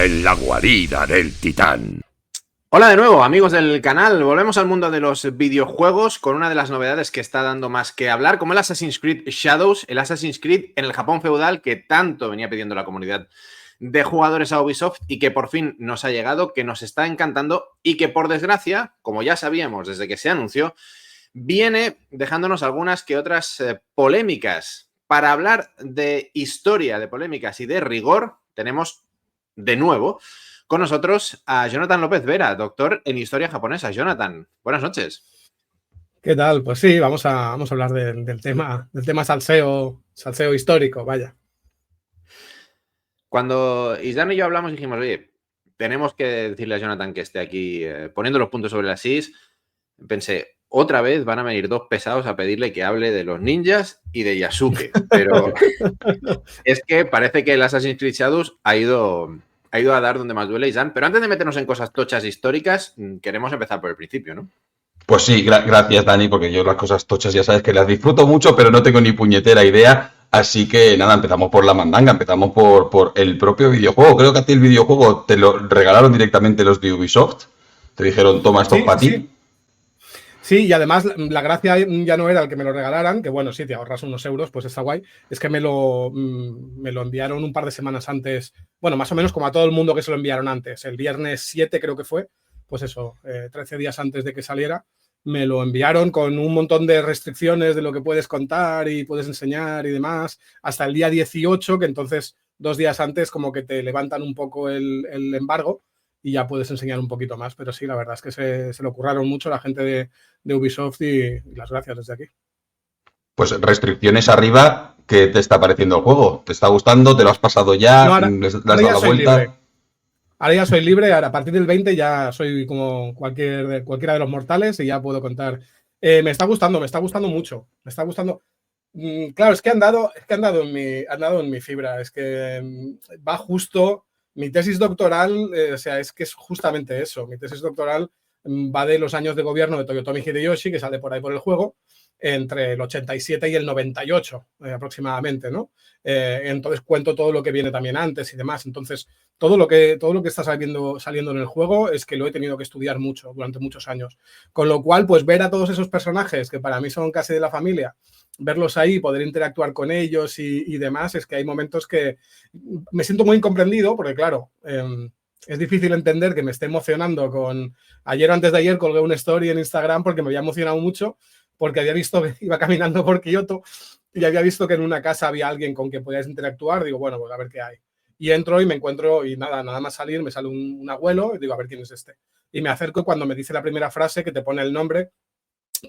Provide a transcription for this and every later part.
en la guarida del titán. Hola de nuevo, amigos del canal. Volvemos al mundo de los videojuegos con una de las novedades que está dando más que hablar, como el Assassin's Creed Shadows, el Assassin's Creed en el Japón feudal que tanto venía pidiendo la comunidad de jugadores a Ubisoft y que por fin nos ha llegado, que nos está encantando y que por desgracia, como ya sabíamos desde que se anunció, viene dejándonos algunas que otras polémicas. Para hablar de historia, de polémicas y de rigor, tenemos de nuevo con nosotros a Jonathan López Vera, doctor en historia japonesa. Jonathan, buenas noches. ¿Qué tal? Pues sí, vamos a hablar del tema salseo histórico, vaya. Cuando Isdan y yo hablamos dijimos, oye, tenemos que decirle a Jonathan que esté aquí poniendo los puntos sobre las is. Pensé, otra vez van a venir dos pesados a pedirle que hable de los ninjas y de Yasuke. Pero es que parece que el Assassin's Creed Shadows ha ido a dar donde más duele, Isdan. Pero antes de meternos en cosas tochas históricas, queremos empezar por el principio, ¿no? Pues sí, gracias, Dani, porque yo las cosas tochas ya sabes que las disfruto mucho, pero no tengo ni puñetera idea. Así que nada, empezamos por la mandanga, empezamos por el propio videojuego. Creo que a ti el videojuego te lo regalaron directamente los de Ubisoft. Te dijeron, toma esto para ti. Sí, y además la gracia ya no era el que me lo regalaran, que bueno, sí, te ahorras unos euros, pues está guay. Es que me lo enviaron un par de semanas antes, bueno, más o menos como a todo el mundo que se lo enviaron antes. El viernes 7 creo que fue, pues eso, 13 días antes de que saliera, me lo enviaron con un montón de restricciones de lo que puedes contar y puedes enseñar y demás, hasta el día 18, que entonces 2 días antes como que te levantan un poco el embargo y ya puedes enseñar un poquito más. Pero sí, la verdad es que se lo curraron mucho la gente de Ubisoft y las gracias desde aquí. Pues restricciones arriba, ¿qué te está pareciendo el juego? ¿Te está gustando? ¿Te lo has pasado ya? No, ahora ¿Le has dado la vuelta? Libre. Ahora ya soy libre, ahora a partir del 20 ya soy como cualquiera de los mortales y ya puedo contar. Me está gustando mucho. Me está gustando. Claro, es que han dado en mi fibra. Es que va justo. Mi tesis doctoral, o sea, es que es justamente eso. Mi tesis doctoral va de los años de gobierno de Toyotomi Hideyoshi, que sale por ahí por el juego, entre el 87 y el 98 aproximadamente, ¿no? Entonces cuento todo lo que viene también antes y demás. Entonces, todo lo que está saliendo en el juego es que lo he tenido que estudiar mucho durante muchos años. Con lo cual, pues ver a todos esos personajes que para mí son casi de la familia, verlos ahí, poder interactuar con ellos y demás, es que hay momentos que me siento muy incomprendido, porque claro, es difícil entender que me esté emocionando con... Ayer o antes de ayer colgué una story en Instagram porque me había emocionado mucho, porque había visto que iba caminando por Kioto y había visto que en una casa había alguien con quien podías interactuar. Digo, bueno, pues a ver qué hay. Y entro y me encuentro, y nada más salir, me sale un abuelo y digo, a ver quién es este. Y me acerco y cuando me dice la primera frase, que te pone el nombre,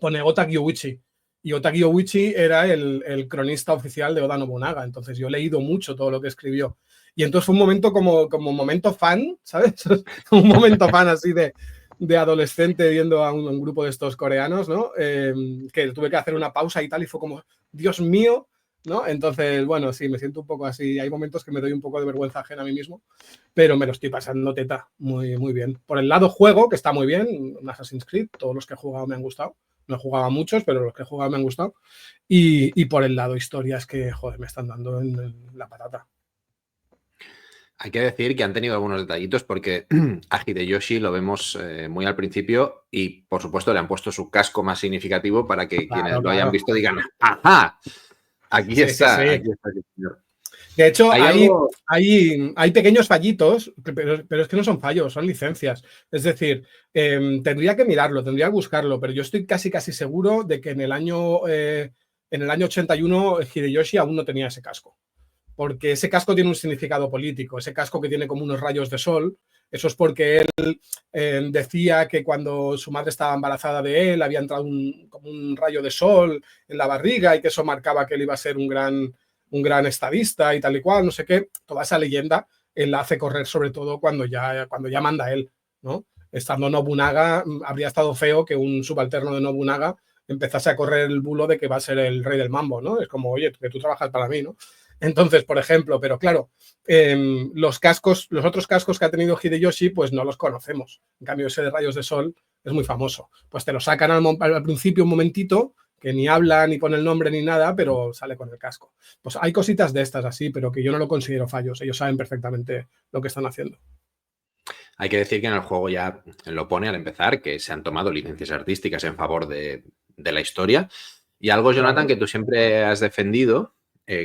pone Ota Kyoichi. Y Ota Kyoichi era el cronista oficial de Oda Nobunaga. Entonces yo he leído mucho todo lo que escribió. Y entonces fue un momento como momento fan, ¿sabes? Un momento fan así de adolescente viendo a un grupo de estos coreanos, ¿no? Que tuve que hacer una pausa y tal, y fue como, Dios mío, ¿no? Entonces, bueno, sí, me siento un poco así. Hay momentos que me doy un poco de vergüenza ajena a mí mismo, pero me lo estoy pasando teta muy, muy bien. Por el lado juego, que está muy bien, Assassin's Creed, todos los que he jugado me han gustado. No he jugado a muchos, pero los que he jugado me han gustado. Y por el lado historias que, joder, me están dando en la patata. Hay que decir que han tenido algunos detallitos porque a Hideyoshi lo vemos muy al principio y, por supuesto, le han puesto su casco más significativo para que quienes lo hayan visto digan ¡ajá! Aquí está, sí. Aquí está el señor. De hecho, hay pequeños fallitos, pero es que no son fallos, son licencias. Es decir, tendría que mirarlo, tendría que buscarlo, pero yo estoy casi seguro de que en el año 81 Hideyoshi aún no tenía ese casco. Porque ese casco tiene un significado político, ese casco que tiene como unos rayos de sol, eso es porque él decía que cuando su madre estaba embarazada de él había entrado como un rayo de sol en la barriga y que eso marcaba que él iba a ser un gran estadista y tal y cual, no sé qué. Toda esa leyenda él la hace correr sobre todo cuando ya manda él, ¿no? Estando Nobunaga, habría estado feo que un subalterno de Nobunaga empezase a correr el bulo de que va a ser el rey del mambo, ¿no? Es como, oye, que tú trabajas para mí, ¿no? Entonces, por ejemplo, pero claro, los otros cascos que ha tenido Hideyoshi, pues no los conocemos. En cambio, ese de rayos de sol es muy famoso. Pues te lo sacan al principio un momentito, que ni habla, ni pone el nombre, ni nada, pero sale con el casco. Pues hay cositas de estas así, pero que yo no lo considero fallos. Ellos saben perfectamente lo que están haciendo. Hay que decir que en el juego ya lo pone al empezar, que se han tomado licencias artísticas en favor de la historia. Y algo, Jonathan, Claro. que tú siempre has defendido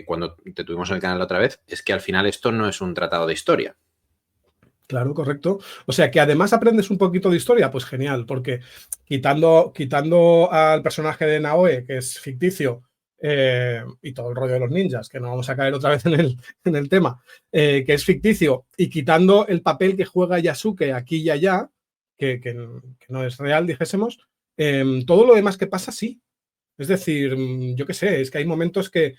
cuando te tuvimos en el canal la otra vez, es que al final esto no es un tratado de historia. Claro, correcto. O sea, que además aprendes un poquito de historia, pues genial, porque quitando al personaje de Naoe, que es ficticio, y todo el rollo de los ninjas, que no vamos a caer otra vez en el tema, que es ficticio, y quitando el papel que juega Yasuke aquí y allá, que no es real, dijésemos, todo lo demás que pasa sí. Es decir, yo qué sé, es que hay momentos que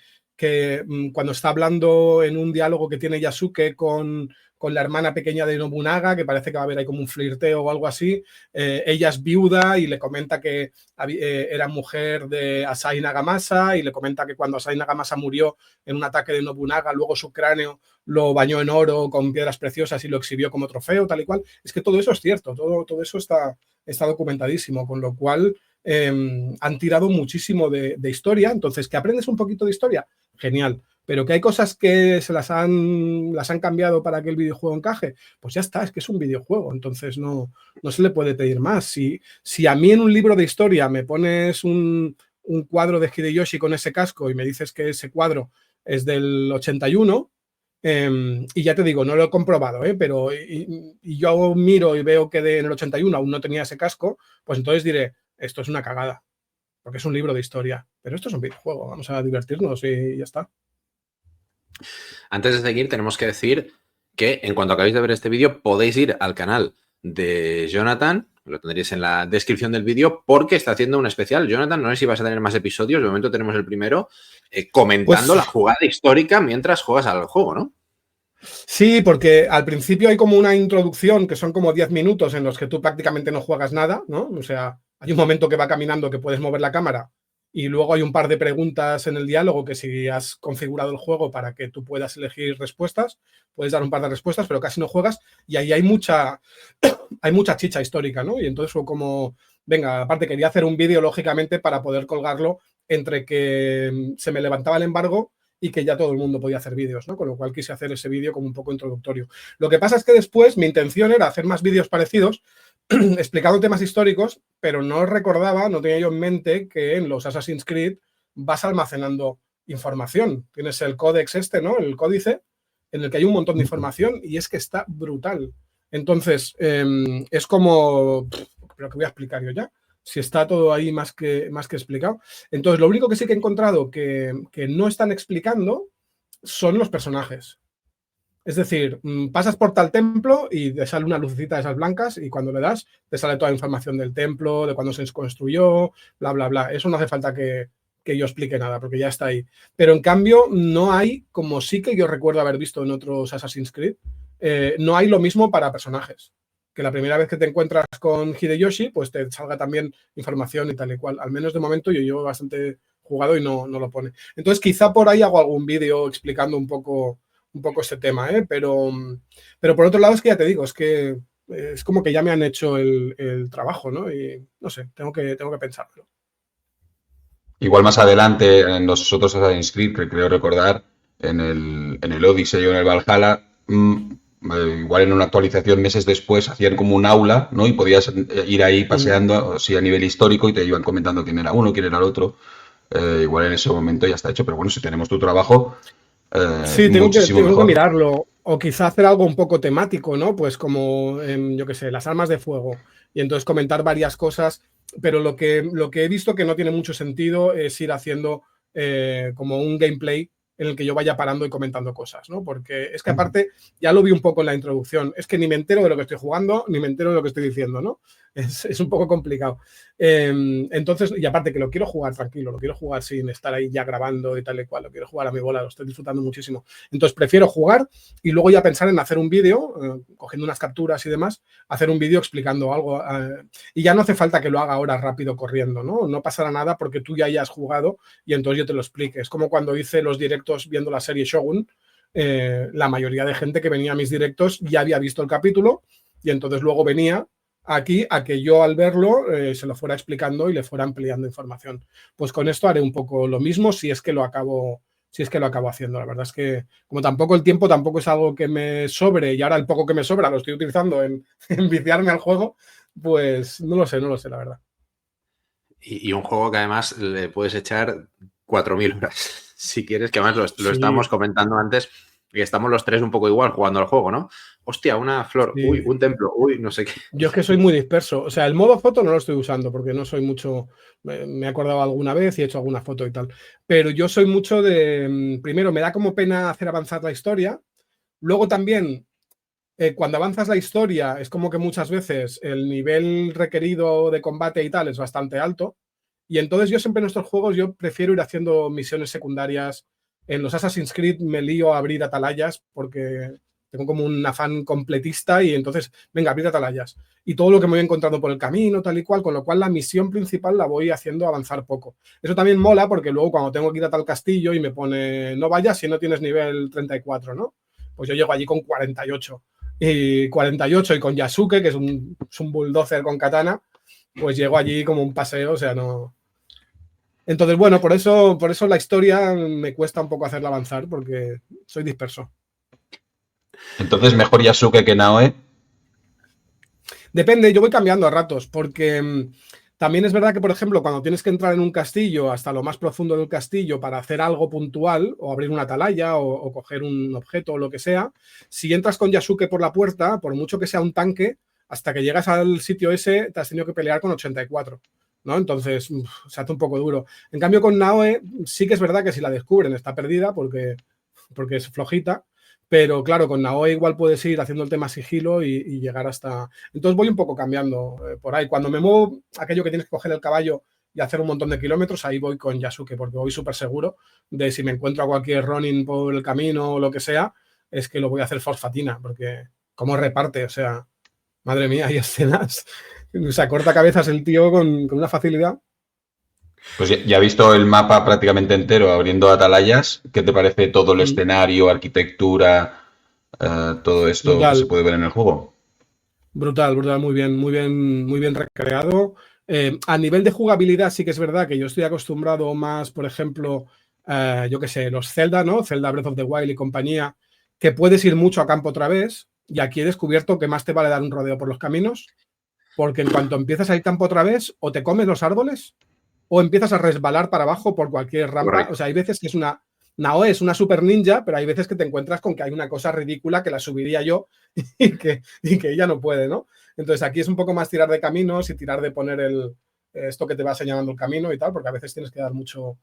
cuando está hablando en un diálogo que tiene Yasuke con la hermana pequeña de Nobunaga, que parece que va a haber ahí como un flirteo o algo así, ella es viuda y le comenta que era mujer de Asai Nagamasa y le comenta que cuando Asai Nagamasa murió en un ataque de Nobunaga, luego su cráneo lo bañó en oro con piedras preciosas y lo exhibió como trofeo, tal y cual. Es que todo eso es cierto, todo eso está documentadísimo, con lo cual han tirado muchísimo de historia. Entonces, ¿que aprendes un poquito de historia? Genial. Pero que hay cosas que las han cambiado para que el videojuego encaje, pues ya está, es que es un videojuego, entonces no se le puede pedir más. Si a mí en un libro de historia me pones un cuadro de Hideyoshi con ese casco y me dices que ese cuadro es del 81, y ya te digo, no lo he comprobado, pero y yo miro y veo que en el 81 aún no tenía ese casco, pues entonces diré, esto es una cagada, porque es un libro de historia, pero esto es un videojuego, vamos a divertirnos y ya está. Antes de seguir, tenemos que decir que en cuanto acabéis de ver este vídeo, podéis ir al canal de Jonathan, lo tendréis en la descripción del vídeo, porque está haciendo un especial. Jonathan, no sé si vas a tener más episodios, de momento tenemos el primero, comentando Pues, la jugada histórica mientras juegas al juego, ¿no? sí, porque al principio hay como una introducción que son como 10 minutos en los que tú prácticamente no juegas nada, ¿no? O sea, hay un momento que va caminando que puedes mover la cámara y luego hay un par de preguntas en el diálogo que si has configurado el juego para que tú puedas elegir respuestas, puedes dar un par de respuestas, pero casi no juegas y ahí hay mucha chicha histórica, ¿no? Y entonces fue como, venga, aparte quería hacer un vídeo, lógicamente, para poder colgarlo entre que se me levantaba el embargo y que ya todo el mundo podía hacer vídeos, ¿no? Con lo cual quise hacer ese vídeo como un poco introductorio. Lo que pasa es que después mi intención era hacer más vídeos parecidos explicando temas históricos, pero no recordaba, no tenía yo en mente que en los Assassin's Creed vas almacenando información. Tienes el códex ¿no? El códice, en el que hay un montón de información y es que está brutal. Entonces, es como, pero que voy a explicar yo ya, si está todo ahí más que explicado. Entonces, lo único que sí que he encontrado que no están explicando son los personajes. Es decir, pasas por tal templo y te sale una lucecita de esas blancas y cuando le das te sale toda la información del templo, de cuándo se construyó, bla, bla, bla. Eso no hace falta que yo explique nada porque ya está ahí. Pero en cambio no hay, como sí que yo recuerdo haber visto en otros Assassin's Creed, no hay lo mismo para personajes. Que la primera vez que te encuentras con Hideyoshi, pues te salga también información y tal y cual. Al menos de momento yo llevo bastante jugado y no lo pone. Entonces quizá por ahí hago algún vídeo explicando un poco este tema, pero por otro lado es que ya te digo, es que es como que ya me han hecho el trabajo, ¿no? Y no sé, tengo que pensarlo. Igual más adelante, en los otros Assassin's Creed, que creo recordar, en el Odyssey o en el Valhalla, igual en una actualización meses después hacían como un aula, ¿no? Y podías ir ahí paseando, así a nivel histórico, y te iban comentando quién era uno, quién era el otro. Igual en ese momento ya está hecho, pero bueno, si tenemos tu trabajo, sí, tengo muchísimo que mejor. mirarlo. O quizá hacer algo un poco temático, ¿no? Pues como, yo qué sé, las armas de fuego. Y entonces comentar varias cosas. Pero lo que he visto que no tiene mucho sentido es ir haciendo como un gameplay en el que yo vaya parando y comentando cosas, ¿no? Porque es que aparte, ya lo vi un poco en la introducción, es que ni me entero de lo que estoy jugando, ni me entero de lo que estoy diciendo, ¿no? Es un poco complicado. Entonces, y aparte que lo quiero jugar tranquilo, lo quiero jugar sin estar ahí ya grabando y tal y cual, lo quiero jugar a mi bola, lo estoy disfrutando muchísimo. Entonces prefiero jugar y luego ya pensar en hacer un vídeo, cogiendo unas capturas y demás, hacer un vídeo explicando algo. Y ya no hace falta que lo haga ahora rápido corriendo, ¿no? No pasará nada porque tú ya hayas jugado y entonces yo te lo explique. Es como cuando hice los directos viendo la serie Shogun, la mayoría de gente que venía a mis directos ya había visto el capítulo y entonces luego venía aquí a que yo al verlo se lo fuera explicando y le fuera ampliando información. Pues con esto haré un poco lo mismo si es que lo acabo si es que lo acabo haciendo. La verdad es que, como tampoco el tiempo tampoco es algo que me sobre, y ahora el poco que me sobra lo estoy utilizando en viciarme al juego, pues no lo sé, la verdad. Y un juego que además le puedes echar 4000 horas, si quieres, que además lo Sí. estábamos comentando antes, y estamos los tres un poco igual jugando al juego, ¿no? Hostia, una flor, Sí. uy, un templo, uy, no sé qué. Yo es que soy muy disperso. O sea, el modo foto no lo estoy usando porque no soy mucho. Me he acordado alguna vez y he hecho alguna foto y tal. Pero yo soy mucho de. Primero, me da como pena hacer avanzar la historia. Luego también, cuando avanzas la historia, es como que muchas veces el nivel requerido de combate y tal es bastante alto. Y entonces yo siempre en estos juegos yo prefiero ir haciendo misiones secundarias. En los Assassin's Creed me lío a abrir atalayas porque tengo como un afán completista y entonces, venga, abrir atalayas. Y todo lo que me voy encontrando por el camino, tal y cual, con lo cual la misión principal la voy haciendo avanzar poco. Eso también mola porque luego cuando tengo que ir a tal castillo y me pone, no vayas si no tienes nivel 34, ¿no? Pues yo llego allí con 48. Y 48 y con Yasuke, que es un bulldozer con katana, pues llego allí como un paseo, o sea, no. Entonces, bueno, por eso la historia me cuesta un poco hacerla avanzar, porque soy disperso. Entonces, mejor Yasuke que Naoe. Depende, yo voy cambiando a ratos, porque también es verdad que, por ejemplo, cuando tienes que entrar en un castillo hasta lo más profundo del castillo para hacer algo puntual, o abrir una atalaya, o coger un objeto o lo que sea, si entras con Yasuke por la puerta, por mucho que sea un tanque, hasta que llegas al sitio ese, te has tenido que pelear con 84. ¿No? Entonces, se hace un poco duro. En cambio, con Naoe sí que es verdad que si la descubren está perdida porque es flojita, pero claro, con Naoe igual puedes ir haciendo el tema sigilo y llegar hasta... Entonces voy un poco cambiando por ahí. Cuando me muevo aquello que tienes que coger el caballo y hacer un montón de kilómetros, ahí voy con Yasuke, porque voy súper seguro de si me encuentro a cualquier Ronin por el camino o lo que sea, es que lo voy a hacer fosfatina, porque cómo reparte, o sea, madre mía, hay escenas... O sea, corta cabezas el tío con una facilidad. Pues ya he visto el mapa prácticamente entero abriendo atalayas. ¿Qué te parece todo el escenario, arquitectura, todo esto que se Brutal, puede ver en el juego? brutal, muy bien recreado. A nivel de jugabilidad sí que es verdad que yo estoy acostumbrado más, por ejemplo, yo qué sé, los Zelda, ¿no? Zelda Breath of the Wild y compañía, que puedes ir mucho a campo otra vez, y aquí he descubierto que más te vale dar un rodeo por los caminos, porque en cuanto empiezas a ir campo otra vez, o te comes los árboles, o empiezas a resbalar para abajo por cualquier rampa. Correcto. O sea, hay veces que es una... Naoe es una super ninja, pero hay veces que te encuentras con que hay una cosa ridícula que la subiría yo y que ella no puede, ¿no? Entonces aquí es un poco más tirar de caminos y tirar de poner esto que te va señalando el camino y tal, porque a veces tienes que dar mucho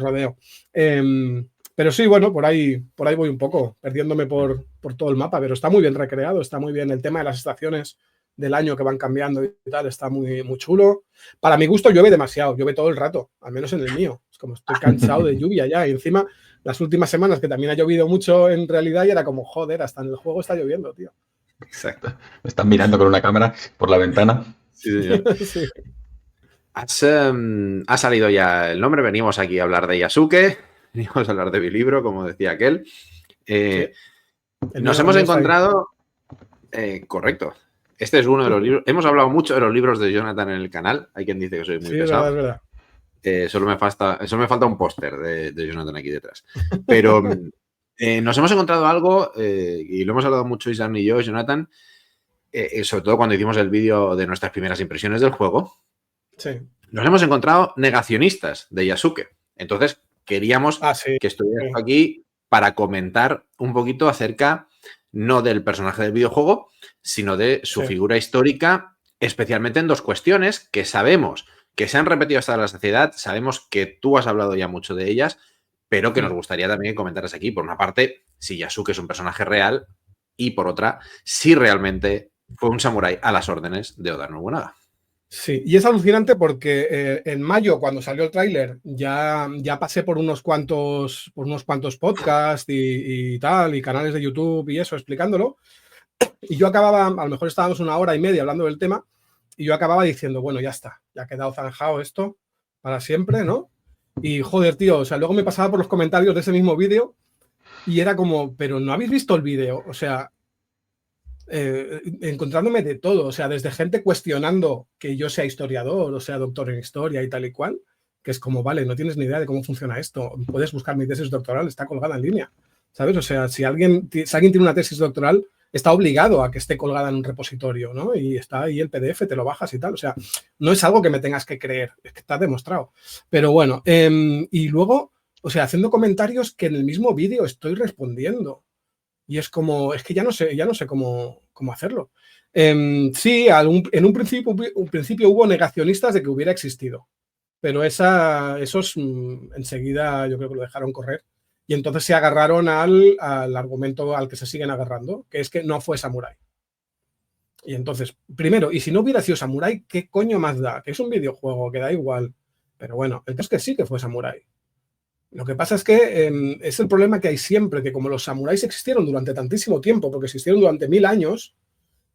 rodeo. Pero sí, bueno, por ahí voy un poco, perdiéndome por todo el mapa, pero está muy bien recreado, está muy bien el tema de las estaciones del año que van cambiando y tal, está muy, muy chulo. Para mi gusto llueve demasiado, llueve todo el rato, al menos en el mío. Es como estoy cansado de lluvia ya. Y encima, las últimas semanas que también ha llovido mucho en realidad, y era como, joder, hasta en el juego está lloviendo, tío. Exacto. Me están mirando con una cámara por la ventana. Sí, señor. Sí. Ha salido ya el nombre, venimos aquí a hablar de Yasuke, venimos a hablar de mi libro, como decía aquel. Sí. Nos hemos encontrado... correcto. Este es uno de los libros... Hemos hablado mucho de los libros de Jonathan en el canal. Hay quien dice que soy muy pesado. Es verdad. Solo me falta un póster de Jonathan aquí detrás. Pero nos hemos encontrado algo, y lo hemos hablado mucho Isaac y yo, Jonathan, sobre todo cuando hicimos el vídeo de nuestras primeras impresiones del juego. Sí. Nos hemos encontrado negacionistas de Yasuke. Entonces, queríamos que estuvieras aquí para comentar un poquito acerca, no del personaje del videojuego, sino de su figura histórica, especialmente en dos cuestiones que sabemos que se han repetido hasta la saciedad, sabemos que tú has hablado ya mucho de ellas, pero que nos gustaría también que comentaras aquí. Por una parte, si Yasuke es un personaje real, y por otra, si realmente fue un samurái a las órdenes de Oda Nobunaga. Sí, y es alucinante porque en mayo, cuando salió el tráiler, ya pasé por unos cuantos podcasts y tal, y canales de YouTube y eso, explicándolo. Y yo acababa, a lo mejor estábamos 1 hora y media hablando del tema, y yo acababa diciendo, bueno, ya está, ya ha quedado zanjado esto para siempre, ¿no? Y joder, tío, o sea, luego me pasaba por los comentarios de ese mismo vídeo y era como, pero ¿no habéis visto el vídeo? O sea, encontrándome de todo, o sea, desde gente cuestionando que yo sea historiador, o sea, doctor en historia y tal y cual, que es como, vale, no tienes ni idea de cómo funciona esto, puedes buscar mi tesis doctoral, está colgada en línea, ¿sabes? O sea, si alguien tiene una tesis doctoral, está obligado a que esté colgada en un repositorio, ¿no? Y está ahí el PDF, te lo bajas y tal. O sea, no es algo que me tengas que creer, es que está demostrado. Pero bueno, y luego, o sea, haciendo comentarios que en el mismo vídeo estoy respondiendo. Y es como, es que ya no sé cómo hacerlo. Sí, en un principio hubo negacionistas de que hubiera existido. Pero esos enseguida yo creo que lo dejaron correr. Y entonces se agarraron al argumento al que se siguen agarrando, que es que no fue Samurai. Y entonces, primero, y si no hubiera sido Samurai, ¿qué coño más da? Que es un videojuego, que da igual. Pero bueno, el caso es que sí que fue Samurai. Lo que pasa es que es el problema que hay siempre, que como los samuráis existieron durante tantísimo tiempo, porque existieron durante 1000 años,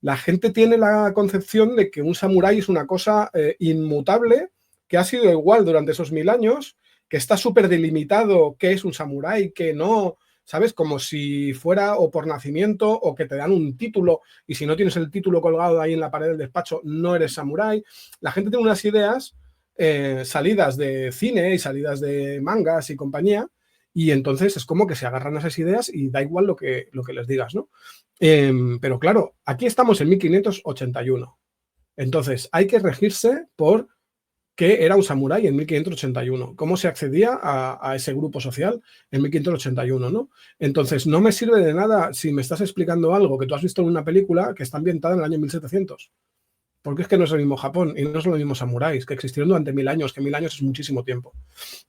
la gente tiene la concepción de que un samurái es una cosa inmutable, que ha sido igual durante esos 1000 años, que está súper delimitado qué es un samurái, que no, ¿sabes? Como si fuera o por nacimiento o que te dan un título y si no tienes el título colgado ahí en la pared del despacho no eres samurái. La gente tiene unas ideas salidas de cine y salidas de mangas y compañía y entonces es como que se agarran a esas ideas y da igual lo que les digas, ¿no? Pero claro, aquí estamos en 1581. Entonces hay que regirse por qué era un samurái en 1581, cómo se accedía a ese grupo social en 1581, ¿no? Entonces, no me sirve de nada si me estás explicando algo que tú has visto en una película que está ambientada en el año 1700, porque es que no es el mismo Japón y no son los mismos samuráis, que existieron durante 1000 años, que 1000 años es muchísimo tiempo.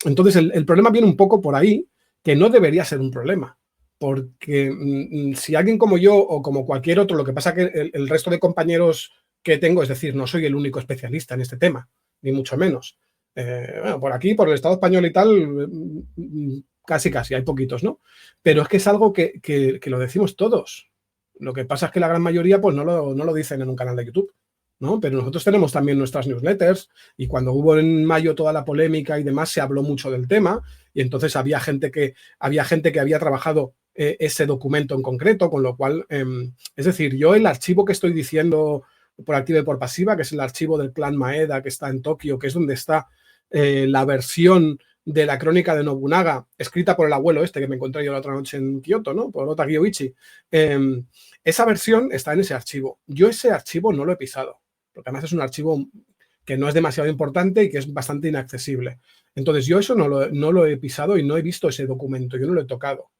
Entonces, el problema viene un poco por ahí, que no debería ser un problema, porque si alguien como yo o como cualquier otro, lo que pasa que el resto de compañeros que tengo, es decir, no soy el único especialista en este tema, ni mucho menos. Bueno, por aquí, por el Estado español y tal, casi, hay poquitos, ¿no? Pero es que es algo que lo decimos todos. Lo que pasa es que la gran mayoría pues no lo dicen en un canal de YouTube, ¿no? Pero nosotros tenemos también nuestras newsletters y cuando hubo en mayo toda la polémica y demás se habló mucho del tema y entonces había gente que había trabajado ese documento en concreto, con lo cual, es decir, yo el archivo que estoy diciendo por activa y por pasiva, que es el archivo del clan Maeda que está en Tokio, que es donde está la versión de la crónica de Nobunaga, escrita por el abuelo este que me encontré yo la otra noche en Kioto, ¿no? Por Ota Kiyoichi. Esa versión está en ese archivo. Yo ese archivo no lo he pisado, porque además es un archivo que no es demasiado importante y que es bastante inaccesible. Entonces yo eso no lo he pisado y no he visto ese documento, yo no lo he tocado.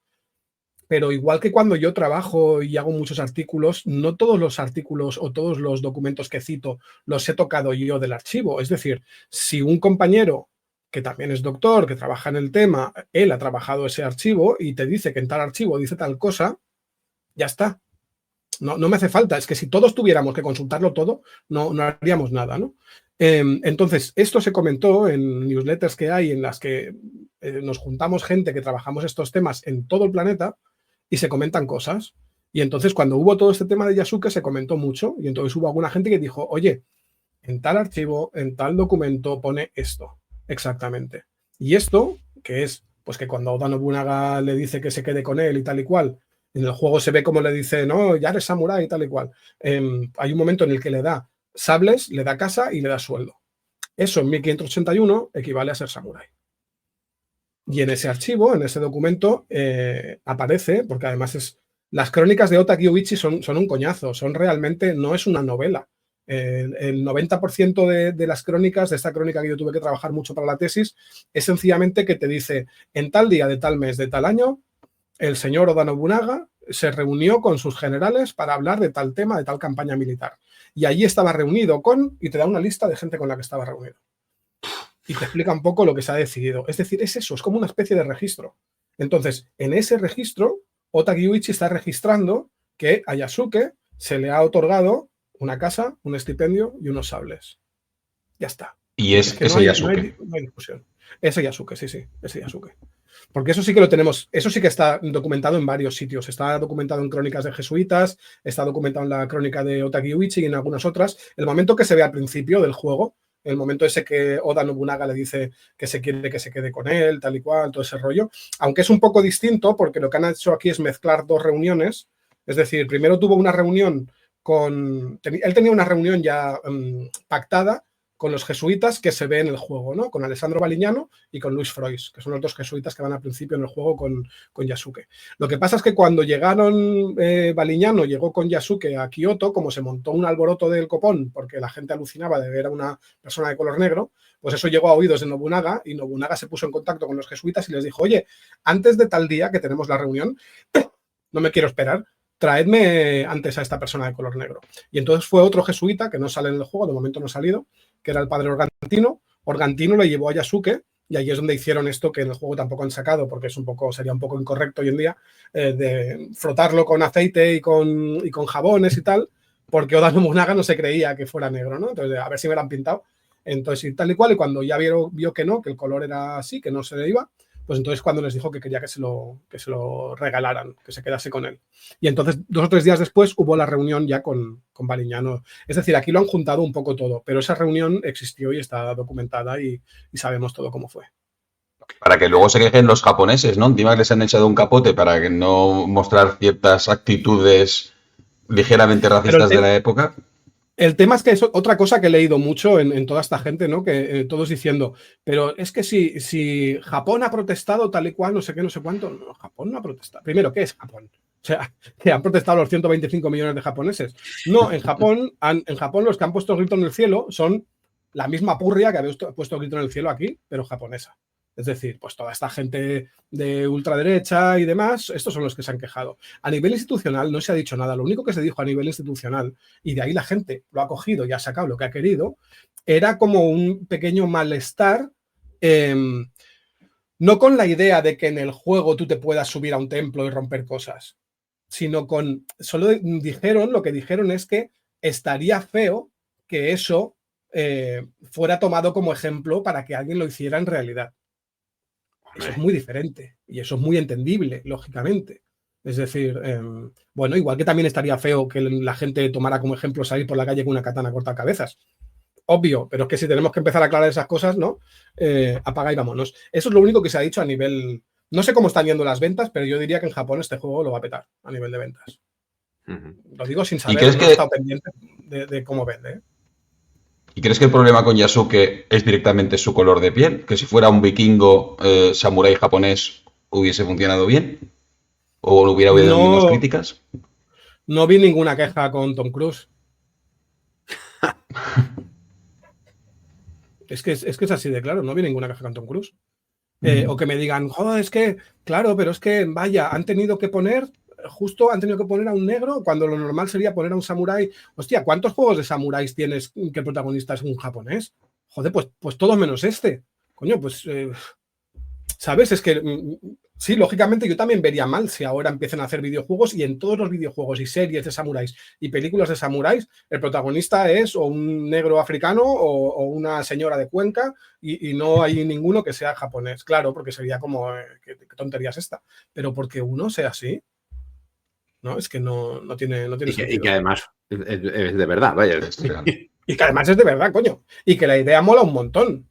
Pero igual que cuando yo trabajo y hago muchos artículos, no todos los artículos o todos los documentos que cito los he tocado yo del archivo. Es decir, si un compañero que también es doctor, que trabaja en el tema, él ha trabajado ese archivo y te dice que en tal archivo dice tal cosa, ya está. No me hace falta. Es que si todos tuviéramos que consultarlo todo, no haríamos nada, ¿no? Entonces, esto se comentó en newsletters que hay en las que nos juntamos gente que trabajamos estos temas en todo el planeta y se comentan cosas. Y entonces cuando hubo todo este tema de Yasuke se comentó mucho y entonces hubo alguna gente que dijo, oye, en tal archivo, en tal documento pone esto, exactamente. Y esto, que es, pues que cuando Oda Nobunaga le dice que se quede con él y tal y cual, en el juego se ve como le dice, no, ya eres samurái y tal y cual. Hay un momento en el que le da sables, le da casa y le da sueldo. Eso en 1581 equivale a ser samurái. Y en ese archivo, en ese documento, aparece, porque además las crónicas de Ota Kiyoichi son un coñazo, son realmente, no es una novela. El 90% de las crónicas, de esta crónica que yo tuve que trabajar mucho para la tesis, es sencillamente que te dice, en tal día de tal mes de tal año, el señor Oda Nobunaga se reunió con sus generales para hablar de tal tema, de tal campaña militar. Y allí estaba reunido y te da una lista de gente con la que estaba reunido. Y te explica un poco lo que se ha decidido. Es decir, es eso, es como una especie de registro. Entonces, en ese registro, Ota Kiyoichi está registrando que a Yasuke se le ha otorgado una casa, un estipendio y unos sables. Ya está. Y es que ese Yasuke. No hay discusión. Ese Yasuke, sí, ese Yasuke. Porque eso sí que lo tenemos, eso sí que está documentado en varios sitios. Está documentado en crónicas de jesuitas, está documentado en la crónica de Ota Kiyoichi y en algunas otras. El momento que se ve al principio del juego, el momento ese que Oda Nobunaga le dice que se quiere que se quede con él, tal y cual, todo ese rollo. Aunque es un poco distinto porque lo que han hecho aquí es mezclar dos reuniones. Es decir, primero tuvo una reunión él tenía una reunión ya pactada con los jesuitas que se ve en el juego, ¿no? Con Alessandro Balignano y con Luis Frois, que son los dos jesuitas que van al principio en el juego con Yasuke. Lo que pasa es que cuando llegaron, Balignano llegó con Yasuke a Kioto, como se montó un alboroto del copón, porque la gente alucinaba de ver a una persona de color negro, pues eso llegó a oídos de Nobunaga, y Nobunaga se puso en contacto con los jesuitas y les dijo, oye, antes de tal día que tenemos la reunión, no me quiero esperar, traedme antes a esta persona de color negro. Y entonces fue otro jesuita, que no sale en el juego, de momento no ha salido, que era el padre Organtino. Organtino le llevó a Yasuke, y ahí es donde hicieron esto que en el juego tampoco han sacado, porque sería un poco incorrecto hoy en día, de frotarlo con aceite y con jabones y tal, porque Oda Nobunaga no se creía que fuera negro, ¿no? Entonces, a ver si me lo han pintado. Entonces, y tal y cual, y cuando ya vio que no, que el color era así, que no se le iba, pues entonces cuando les dijo que quería que se lo regalaran, que se quedase con él. Y entonces 2 o 3 días después hubo la reunión ya con Balignano. Es decir, aquí lo han juntado un poco todo, pero esa reunión existió y está documentada y sabemos todo cómo fue. Para que luego se quejen los japoneses, ¿no? Encima que les han echado un capote para que no mostrar ciertas actitudes ligeramente racistas de la época. El tema es que es otra cosa que he leído mucho en toda esta gente, ¿no? Que todos diciendo, pero es que si Japón ha protestado tal y cual, no sé qué, no sé cuánto. No, Japón no ha protestado. Primero, ¿qué es Japón? O sea, que han protestado los 125 millones de japoneses. No, en Japón los que han puesto el grito en el cielo son la misma purria que había puesto el grito en el cielo aquí, pero japonesa. Es decir, pues toda esta gente de ultraderecha y demás, estos son los que se han quejado. A nivel institucional no se ha dicho nada. Lo único que se dijo a nivel institucional, y de ahí la gente lo ha cogido y ha sacado lo que ha querido, era como un pequeño malestar, no con la idea de que en el juego tú te puedas subir a un templo y romper cosas, sino solo lo que dijeron es que estaría feo que eso fuera tomado como ejemplo para que alguien lo hiciera en realidad. Eso es muy diferente y eso es muy entendible, lógicamente. Es decir, bueno, igual que también estaría feo que la gente tomara como ejemplo salir por la calle con una katana a cortar cabezas. Obvio, pero es que si tenemos que empezar a aclarar esas cosas, ¿no? Apaga y vámonos. Eso es lo único que se ha dicho a nivel... No sé cómo están yendo las ventas, pero yo diría que en Japón este juego lo va a petar a nivel de ventas. Lo digo sin saber, no he estado pendiente de cómo vende, ¿eh? ¿Y crees que el problema con Yasuke es directamente su color de piel? ¿Que si fuera un vikingo samurái japonés hubiese funcionado bien? ¿O hubiera habido menos críticas? No vi ninguna queja con Tom Cruise. es que es así de claro, no vi ninguna queja con Tom Cruise. O que me digan, joder, es que, claro, pero es que, vaya, han tenido que poner a un negro cuando lo normal sería poner a un samurái. Hostia, ¿cuántos juegos de samuráis tienes que el protagonista es un japonés? Joder, pues todos menos este. Coño, pues, ¿sabes? Es que, sí, lógicamente yo también vería mal si ahora empiezan a hacer videojuegos y en todos los videojuegos y series de samuráis y películas de samuráis, el protagonista es o un negro africano o una señora de Cuenca y no hay ninguno que sea japonés. Claro, porque sería como, ¿qué tontería es esta? Pero porque uno sea así, ¿no? Es que no tiene sentido. Y que además es de verdad, vaya. Y que además es de verdad, coño. Y que la idea mola un montón.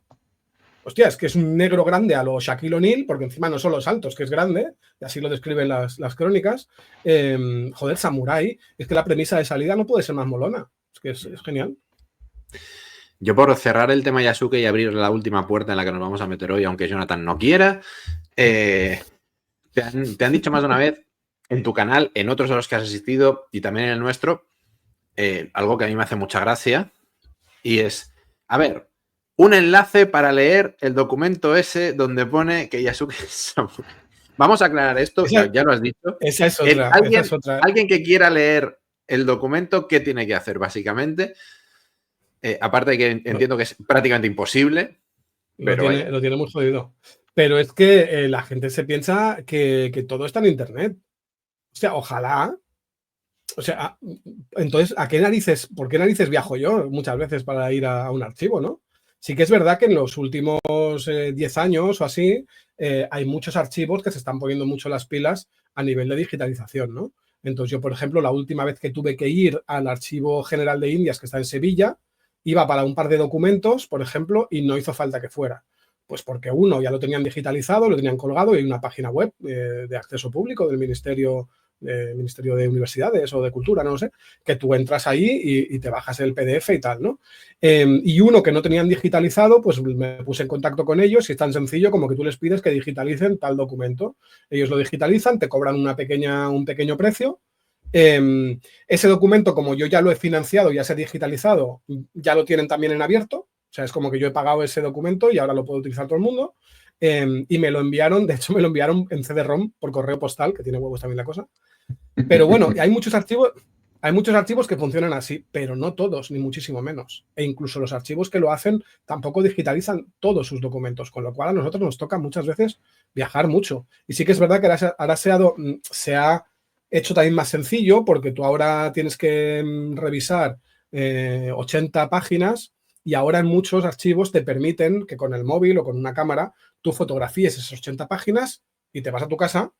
Hostia, es que es un negro grande a lo Shaquille O'Neal, porque encima no son los altos, que es grande, y así lo describen las crónicas. Joder, samurái, es que la premisa de salida no puede ser más molona. Es que es genial. Yo por cerrar el tema Yasuke y abrir la última puerta en la que nos vamos a meter hoy, aunque Jonathan no quiera, te han dicho más de una vez en tu canal, en otros de los que has asistido y también en el nuestro, algo que a mí me hace mucha gracia, y es, a ver, un enlace para leer el documento ese donde pone que Yasuke es samurái. Vamos a aclarar esto, ya lo has dicho. Esa es otra. Alguien que quiera leer el documento, ¿qué tiene que hacer básicamente? Aparte de que entiendo que es prácticamente imposible. Lo tiene muy jodido. Pero es que la gente se piensa que todo está en internet. O sea, ojalá. O sea, entonces, ¿por qué narices viajo yo muchas veces para ir a un archivo, no? Sí que es verdad que en los últimos 10 años o así hay muchos archivos que se están poniendo mucho las pilas a nivel de digitalización, ¿no? Entonces yo, por ejemplo, la última vez que tuve que ir al Archivo General de Indias, que está en Sevilla, iba para un par de documentos, por ejemplo, y no hizo falta que fuera. Pues porque uno ya lo tenían digitalizado, lo tenían colgado y hay una página web de acceso público del Ministerio Ministerio de Universidades o de Cultura, no lo sé, que tú entras ahí y te bajas el PDF y tal, ¿no? Y uno que no tenían digitalizado, pues me puse en contacto con ellos y es tan sencillo como que tú les pides que digitalicen tal documento. Ellos lo digitalizan, te cobran un pequeño precio. Ese documento, como yo ya lo he financiado, ya se ha digitalizado, ya lo tienen también en abierto. O sea, es como que yo he pagado ese documento y ahora lo puede utilizar todo el mundo. Y me lo enviaron, de hecho me lo enviaron en CD-ROM por correo postal, que tiene huevos también la cosa. Pero bueno, hay muchos archivos que funcionan así, pero no todos, ni muchísimo menos. E incluso los archivos que lo hacen tampoco digitalizan todos sus documentos, con lo cual a nosotros nos toca muchas veces viajar mucho. Y sí que es verdad que ahora se ha hecho también más sencillo, porque tú ahora tienes que revisar 80 páginas y ahora en muchos archivos te permiten que con el móvil o con una cámara tú fotografíes esas 80 páginas y te vas a tu casa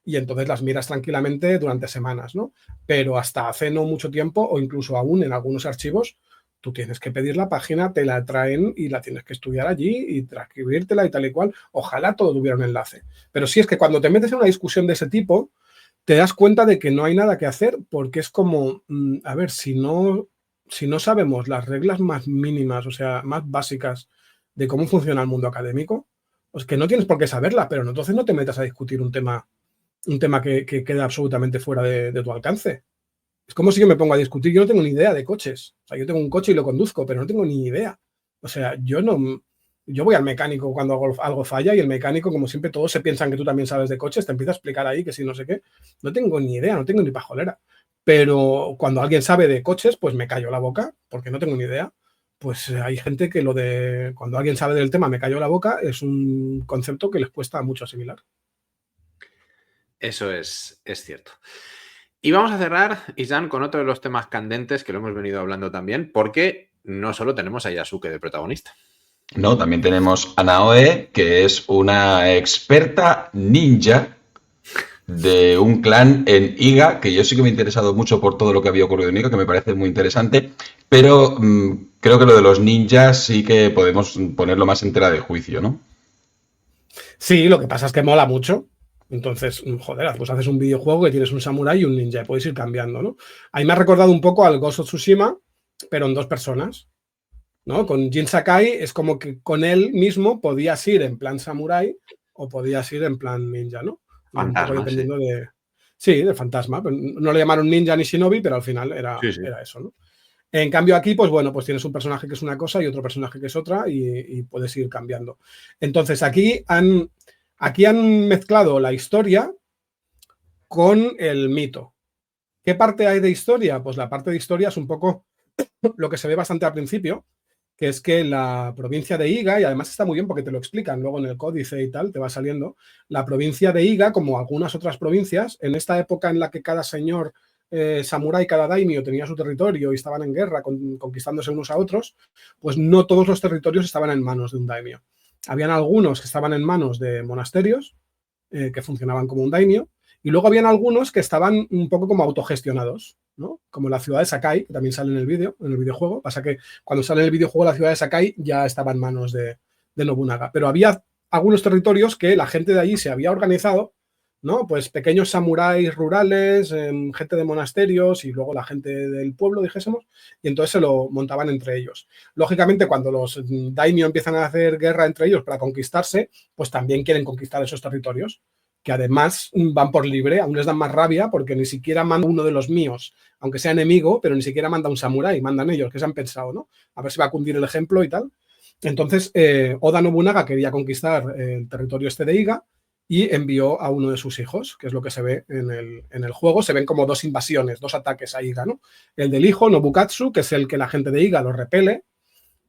y entonces las miras tranquilamente durante semanas, ¿no? Pero hasta hace no mucho tiempo, o incluso aún en algunos archivos, tú tienes que pedir la página, te la traen y la tienes que estudiar allí y transcribírtela y tal y cual. Ojalá todo tuviera un enlace. Pero sí es que cuando te metes en una discusión de ese tipo, te das cuenta de que no hay nada que hacer porque es como, a ver, si no sabemos las reglas más mínimas, o sea, más básicas de cómo funciona el mundo académico, pues que no tienes por qué saberla, pero entonces no te metas a discutir un tema que queda absolutamente fuera de tu alcance. Es como si yo me pongo a discutir, yo no tengo ni idea de coches. O sea, yo tengo un coche y lo conduzco, pero no tengo ni idea. O sea, yo voy al mecánico cuando algo falla y el mecánico, como siempre, todos se piensan que tú también sabes de coches, te empieza a explicar ahí que si no sé qué. No tengo ni idea, no tengo ni pajolera. Pero cuando alguien sabe de coches, pues me callo la boca, porque no tengo ni idea. Pues hay gente que cuando alguien sabe del tema, me callo la boca, es un concepto que les cuesta mucho asimilar. Eso es cierto. Y vamos a cerrar, Isan, con otro de los temas candentes que lo hemos venido hablando también, porque no solo tenemos a Yasuke de protagonista. No, también tenemos a Naoe, que es una experta ninja de un clan en Iga, que yo sí que me he interesado mucho por todo lo que había ocurrido en Iga, que me parece muy interesante, pero creo que lo de los ninjas sí que podemos ponerlo más en tela de juicio, ¿no? Sí, lo que pasa es que mola mucho. Entonces, joder, pues haces un videojuego que tienes un samurái y un ninja y puedes ir cambiando, ¿no? A mí me ha recordado un poco al Ghost of Tsushima, pero en dos personas, ¿no? Con Jin Sakai es como que con él mismo podías ir en plan samurái o podías ir en plan ninja, ¿no? Fantasma, un poco dependiendo de fantasma. No le llamaron ninja ni shinobi, pero al final era eso, ¿no? En cambio aquí, pues bueno, pues tienes un personaje que es una cosa y otro personaje que es otra y puedes ir cambiando. Entonces aquí han mezclado la historia con el mito. ¿Qué parte hay de historia? Pues la parte de historia es un poco lo que se ve bastante al principio, que es que la provincia de Iga, y además está muy bien porque te lo explican luego en el códice y tal, te va saliendo, la provincia de Iga, como algunas otras provincias, en esta época en la que cada señor samurái, cada daimyo tenía su territorio y estaban en guerra conquistándose unos a otros, pues no todos los territorios estaban en manos de un daimyo. Habían algunos que estaban en manos de monasterios, que funcionaban como un daimyo, y luego habían algunos que estaban un poco como autogestionados, ¿no? Como la ciudad de Sakai, que también sale en el videojuego. Pasa que cuando sale en el videojuego la ciudad de Sakai ya estaba en manos de Nobunaga. Pero había algunos territorios que la gente de allí se había organizado, ¿no? Pues pequeños samuráis rurales, gente de monasterios y luego la gente del pueblo, dijésemos, y entonces se lo montaban entre ellos. Lógicamente, cuando los daimyo empiezan a hacer guerra entre ellos para conquistarse, pues también quieren conquistar esos territorios, que además van por libre, aún les dan más rabia porque ni siquiera manda uno de los míos, aunque sea enemigo, pero ni siquiera manda un samurái, mandan ellos, que se han pensado, ¿no? A ver si va a cundir el ejemplo y tal. Entonces, Oda Nobunaga quería conquistar el territorio este de Iga y envió a uno de sus hijos, que es lo que se ve en el juego. Se ven como dos invasiones, dos ataques a Iga, ¿no? El del hijo, Nobukatsu, que es el que la gente de Iga lo repele,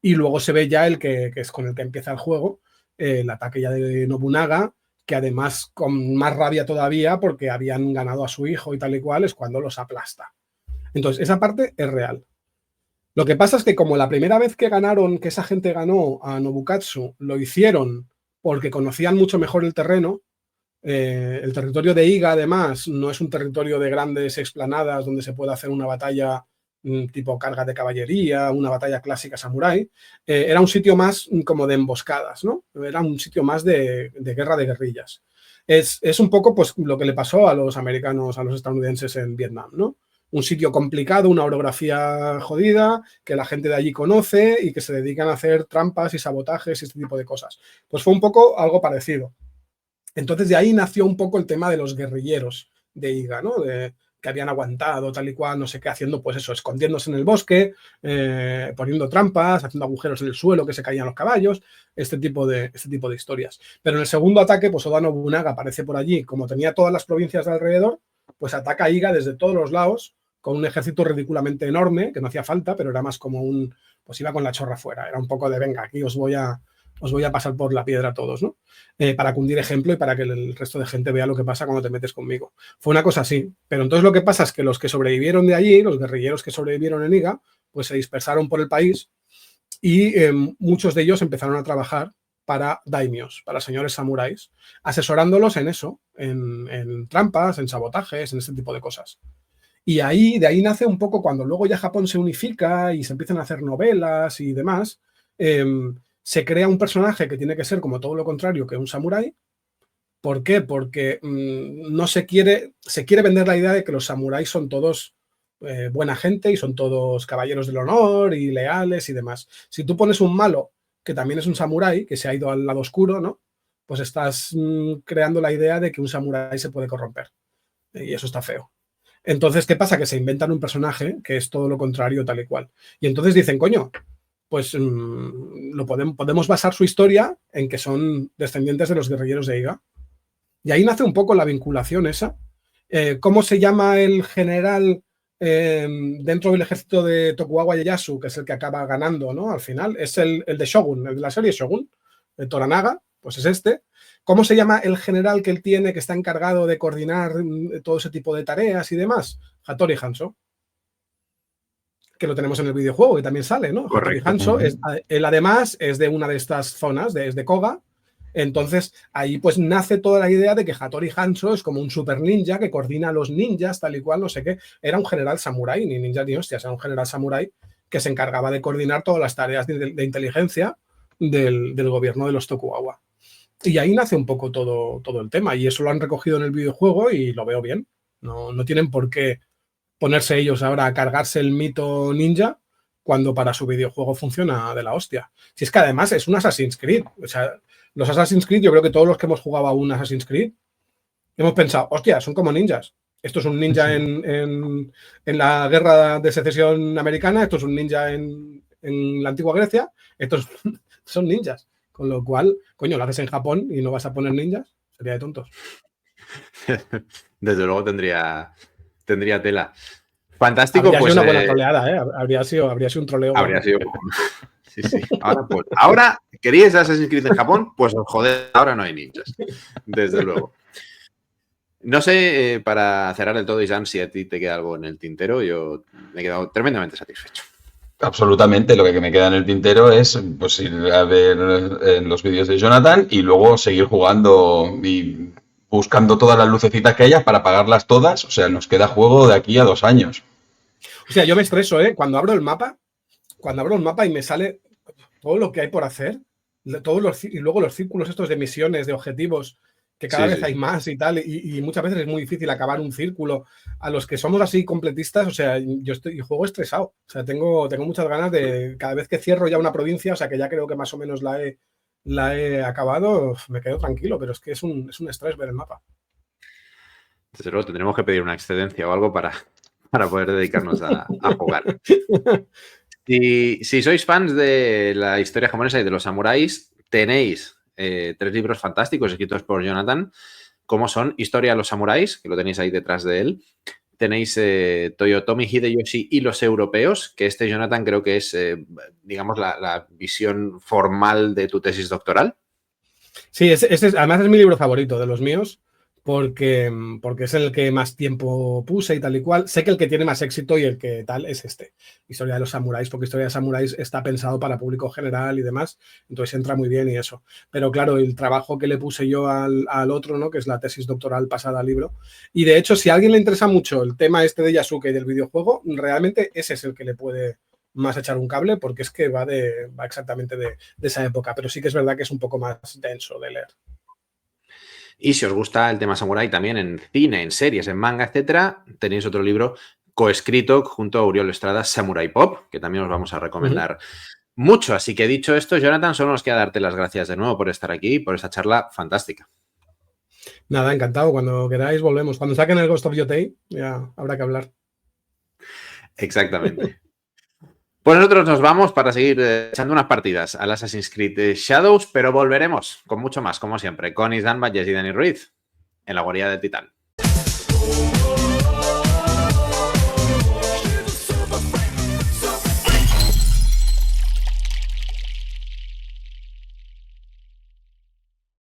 y luego se ve ya el que es con el que empieza el juego, el ataque ya de Nobunaga, que además con más rabia todavía porque habían ganado a su hijo y tal y cual, es cuando los aplasta. Entonces, esa parte es real. Lo que pasa es que como la primera vez que esa gente ganó a Nobukatsu, lo hicieron porque conocían mucho mejor el terreno. El territorio de Iga, además, no es un territorio de grandes explanadas donde se puede hacer una batalla tipo carga de caballería, una batalla clásica samurái, era un sitio más como de emboscadas, ¿no? Era un sitio más de guerra de guerrillas. Es un poco pues lo que le pasó a los americanos, a los estadounidenses en Vietnam, ¿no? Un sitio complicado, una orografía jodida, que la gente de allí conoce y que se dedican a hacer trampas y sabotajes y este tipo de cosas. Pues fue un poco algo parecido. Entonces de ahí nació un poco el tema de los guerrilleros de Iga, ¿no? Que habían aguantado tal y cual, no sé qué, haciendo pues eso, escondiéndose en el bosque, poniendo trampas, haciendo agujeros en el suelo que se caían los caballos, este tipo de historias. Pero en el segundo ataque, pues Oda Nobunaga aparece por allí, como tenía todas las provincias de alrededor, pues ataca a Iga desde todos los lados, con un ejército ridículamente enorme, que no hacía falta, pero era más como pues iba con la chorra fuera, era un poco de, venga, aquí os voy a pasar por la piedra a todos, ¿no? Para cundir ejemplo y para que el resto de gente vea lo que pasa cuando te metes conmigo. Fue una cosa así. Pero entonces lo que pasa es que los que sobrevivieron de allí, los guerrilleros que sobrevivieron en Iga, pues se dispersaron por el país y muchos de ellos empezaron a trabajar para daimios, para señores samuráis, asesorándolos en eso, en trampas, en sabotajes, en este tipo de cosas. Y de ahí nace un poco cuando luego ya Japón se unifica y se empiezan a hacer novelas y demás, se crea un personaje que tiene que ser como todo lo contrario que un samurái. ¿Por qué? Porque no se quiere vender la idea de que los samuráis son todos buena gente y son todos caballeros del honor y leales y demás. Si tú pones un malo que también es un samurái, que se ha ido al lado oscuro, ¿no? Pues estás creando la idea de que un samurái se puede corromper. Y eso está feo. Entonces, ¿qué pasa? Que se inventan un personaje que es todo lo contrario tal y cual. Y entonces dicen, coño, pues podemos basar su historia en que son descendientes de los guerrilleros de Iga. Y ahí nace un poco la vinculación esa. ¿Cómo se llama el general dentro del ejército de Tokugawa Ieyasu, que es el que acaba ganando, ¿no? Al final, es el de Shogun, el de la serie Shogun, de Toranaga, pues es este. ¿Cómo se llama el general que él tiene, que está encargado de coordinar todo ese tipo de tareas y demás? Hattori Hanzo. Que lo tenemos en el videojuego y también sale, ¿no? Correcto. Hattori Hanzo, él además es de una de estas zonas, es de Koga. Entonces, ahí pues nace toda la idea de que Hattori Hanzo es como un super ninja que coordina a los ninjas, tal y cual, no sé qué. Era un general samurái, ni ninja ni hostias, era un general samurái que se encargaba de coordinar todas las tareas de inteligencia del gobierno de los Tokugawa. Y ahí nace un poco todo el tema, y eso lo han recogido en el videojuego y lo veo bien. No tienen por qué ponerse ellos ahora a cargarse el mito ninja cuando para su videojuego funciona de la hostia. Si es que además es un Assassin's Creed. O sea, los Assassin's Creed, yo creo que todos los que hemos jugado a un Assassin's Creed hemos pensado, hostia, son como ninjas. Esto es un ninja en la guerra de secesión americana, esto es un ninja en la antigua Grecia, estos son ninjas. Con lo cual, coño, lo haces en Japón y no vas a poner ninjas, sería de tontos. Desde luego tendría tela. Fantástico, habría pues. Sido una buena troleada, ¿eh? Habría sido un troleo. Habría sido. Sí. Ahora, ¿queríais Assassin's Creed en Japón? Pues joder, ahora no hay ninjas. Desde luego. No sé, para cerrar el todo, Isan, si a ti te queda algo en el tintero, yo me he quedado tremendamente satisfecho. Absolutamente, lo que me queda en el tintero es pues ir a ver los vídeos de Jonathan y luego seguir jugando y buscando todas las lucecitas que haya para apagarlas todas. O sea, nos queda juego de aquí a 2 años. O sea, yo me estreso, ¿eh? Cuando abro el mapa y me sale todo lo que hay por hacer, y luego los círculos estos de misiones, de objetivos, que cada vez hay más y tal, y muchas veces es muy difícil acabar un círculo. A los que somos así completistas, o sea, yo juego estresado. O sea, tengo muchas ganas de, cada vez que cierro ya una provincia, o sea, que ya creo que más o menos la he acabado, me quedo tranquilo, pero es que es un estrés ver el mapa. Desde luego tendremos que pedir una excedencia o algo para poder dedicarnos a jugar. Si sois fans de la historia japonesa y de los samuráis, tenéis 3 libros fantásticos escritos por Jonathan, como son Historia de los samuráis, que lo tenéis ahí detrás de él. Tenéis Toyotomi Hideyoshi y los europeos, que Jonathan, creo que es, digamos, la visión formal de tu tesis doctoral. Sí, además es mi libro favorito de los míos, porque es el que más tiempo puse y tal y cual. Sé que el que tiene más éxito y el que tal es este, Historia de los Samuráis, porque Historia de Samuráis está pensado para público general y demás, entonces entra muy bien y eso. Pero claro, el trabajo que le puse yo al otro, ¿no? Que es la tesis doctoral pasada al libro. Y de hecho, si a alguien le interesa mucho el tema este de Yasuke y del videojuego, realmente ese es el que le puede más echar un cable, porque es que va exactamente de esa época, pero sí que es verdad que es un poco más denso de leer. Y si os gusta el tema samurai también en cine, en series, en manga, etcétera, tenéis otro libro coescrito junto a Uriol Estrada, Samurai Pop, que también os vamos a recomendar mucho. Así que dicho esto, Jonathan, solo nos queda darte las gracias de nuevo por estar aquí y por esta charla fantástica. Nada, encantado. Cuando queráis volvemos. Cuando saquen el Ghost of Yotei ya habrá que hablar. Exactamente. Pues nosotros nos vamos para seguir echando unas partidas al Assassin's Creed Shadows, pero volveremos con mucho más, como siempre, con Isdan Valles y Dani Ruiz en la guarida del Titán.